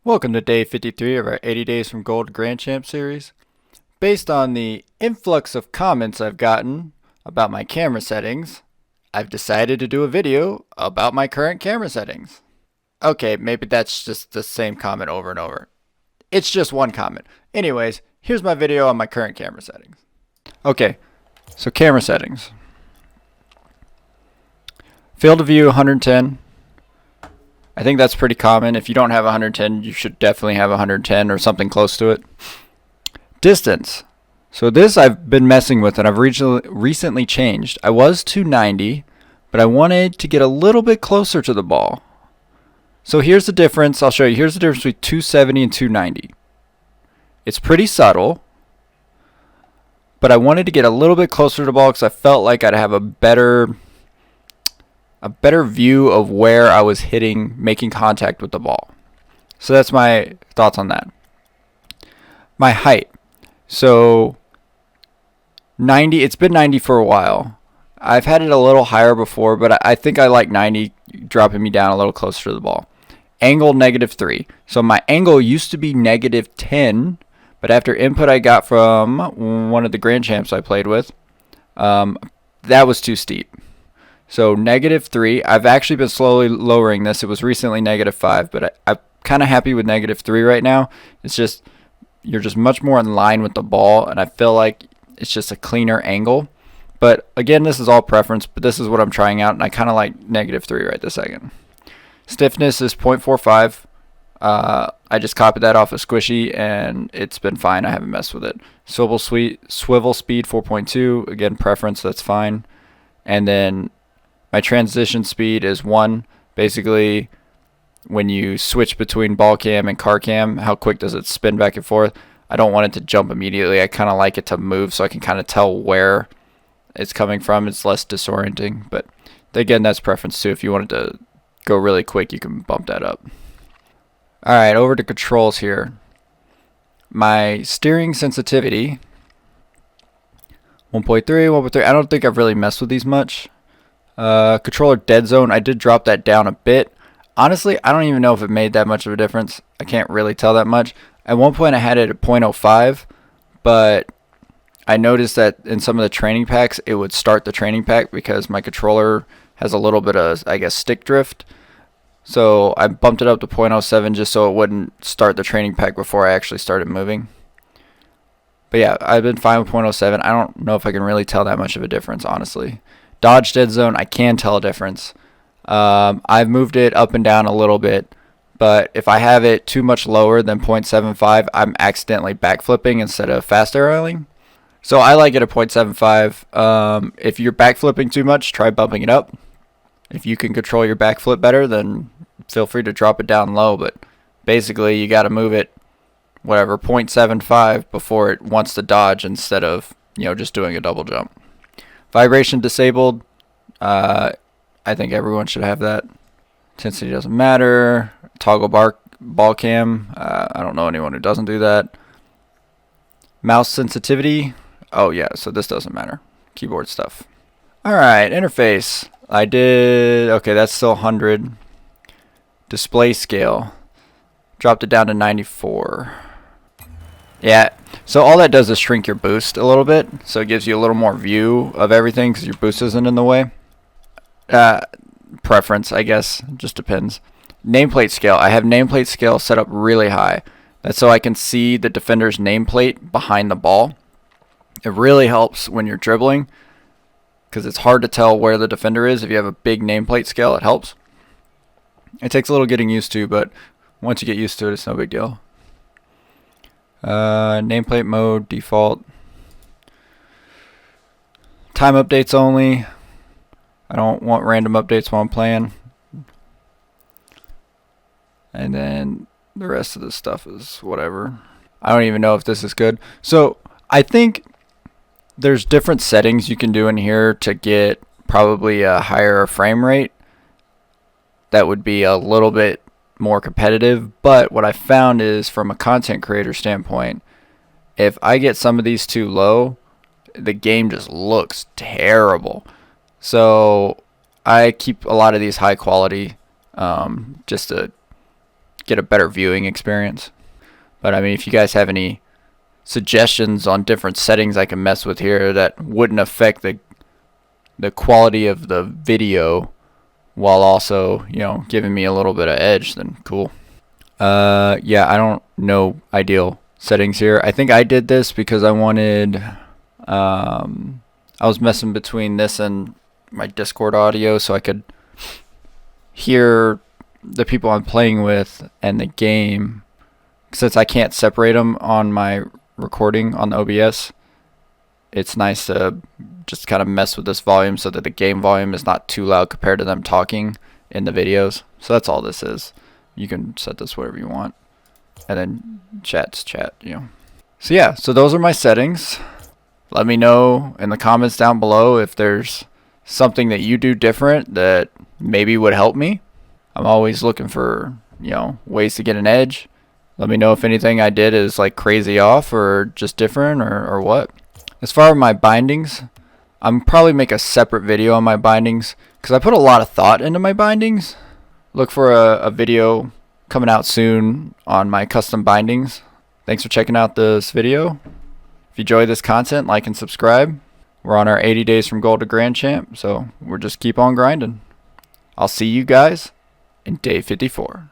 Welcome to day 53 of our 80 Days from Gold to Grand Champ series. Based on the influx of comments I've gotten about my camera settings, I've decided to do a video about my current camera settings. Okay, maybe that's just the same comment over and over. It's just one comment. Anyways, here's my video on my current camera settings. Okay, so camera settings. Field of view 110. I think that's pretty common. If you don't have 110, you should definitely have 110 or something close to it. Distance. So this I've been messing with and I've recently changed. I was 290, but I wanted to get a little bit closer to the ball. So here's the difference. I'll show you. Here's the difference between 270 and 290. It's pretty subtle, but I wanted to get a little bit closer to the ball because I felt like I'd have a better view of where I was making contact with the ball. So that's my thoughts on that. My height. So 90, it's been 90 for a while. I've had it a little higher before, but I think I like 90, dropping me down a little closer to the ball. Angle -3. So my angle used to be -10, but after input I got from one of the Grand Champs I played with, that was too steep. So -3, I've actually been slowly lowering this. It was recently -5, but I'm kind of happy with -3 right now. It's just, you're just much more in line with the ball, and I feel like it's just a cleaner angle. But again, this is all preference, but this is what I'm trying out, and I kind of like -3 right this second. Stiffness is 0.45. I just copied that off of Squishy, and it's been fine. I haven't messed with it. Swivel speed 4.2. Again, preference, that's fine. And then my transition speed is 1. Basically, when you switch between ball cam and car cam, how quick does it spin back and forth? I don't want it to jump immediately. I kind of like it to move so I can kind of tell where it's coming from. It's less disorienting. But again, that's preference too. If you wanted to go really quick, you can bump that up. Alright, over to controls here. My steering sensitivity, 1.3, 1.3. I don't think I've really messed with these much. Controller dead zone, I did drop that down a bit. Honestly, I don't even know if it made that much of a difference. I can't really tell that much. At one point I had it at 0.05, but I noticed that in some of the training packs it would start the training pack because my controller has a little bit of, I guess, stick drift. So I bumped it up to 0.07 just so it wouldn't start the training pack before I actually started moving. But yeah, I've been fine with 0.07. I don't know if I can really tell that much of a difference, honestly. Dodge dead zone, I can tell a difference. I've moved it up and down a little bit, but if I have it too much lower than 0.75, I'm accidentally backflipping instead of fast arrowing. So I like it at 0.75. If you're backflipping too much, try bumping it up. If you can control your backflip better, then feel free to drop it down low, but basically you got to move it, whatever, 0.75 before it wants to dodge instead of, just doing a double jump. Vibration disabled. I think everyone should have that. Intensity doesn't matter. Toggle ball cam. I don't know anyone who doesn't do that. Mouse sensitivity. Oh yeah, so this doesn't matter. Keyboard stuff. Alright, interface. Okay, that's still 100. Display scale. Dropped it down to 94. Yeah, so all that does is shrink your boost a little bit, so it gives you a little more view of everything because your boost isn't in the way. Preference, I guess, just depends. Nameplate scale. I have nameplate scale set up really high. That's so I can see the defender's nameplate behind the ball. It really helps when you're dribbling because it's hard to tell where the defender is. If you have a big nameplate scale, it helps. It takes a little getting used to, but once you get used to it, it's no big deal. Nameplate mode, default. Time updates only. I don't want random updates while I'm playing. And then the rest of this stuff is whatever. I don't even know if this is good. So I think there's different settings you can do in here to get probably a higher frame rate. That would be a little bit more competitive, but what I found is from a content creator standpoint, if I get some of these too low, the game just looks terrible. So I keep a lot of these high quality just to get a better viewing experience. But I mean, if you guys have any suggestions on different settings I can mess with here that wouldn't affect the quality of the video while also, you know, giving me a little bit of edge, then cool. Yeah, I don't know ideal settings here. I think I did this because I wanted, I was messing between this and my Discord audio so I could hear the people I'm playing with and the game. Since I can't separate them on my recording on the OBS, it's nice to just kind of mess with this volume so that the game volume is not too loud compared to them talking in the videos. So that's all this is. You can set this whatever you want, and then chat's chat, you know. So yeah, so those are my settings. Let me know in the comments down below if there's something that you do different that maybe would help me. I'm always looking for, you know, ways to get an edge. Let me know if anything I did is like crazy off or just different or what. As far as my bindings, I'm probably make a separate video on my bindings because I put a lot of thought into my bindings. Look for a video coming out soon on my custom bindings. Thanks for checking out this video. If you enjoy this content, like and subscribe. We're on our 80 days from gold to grand champ, so we're just keep on grinding. I'll see you guys in day 54.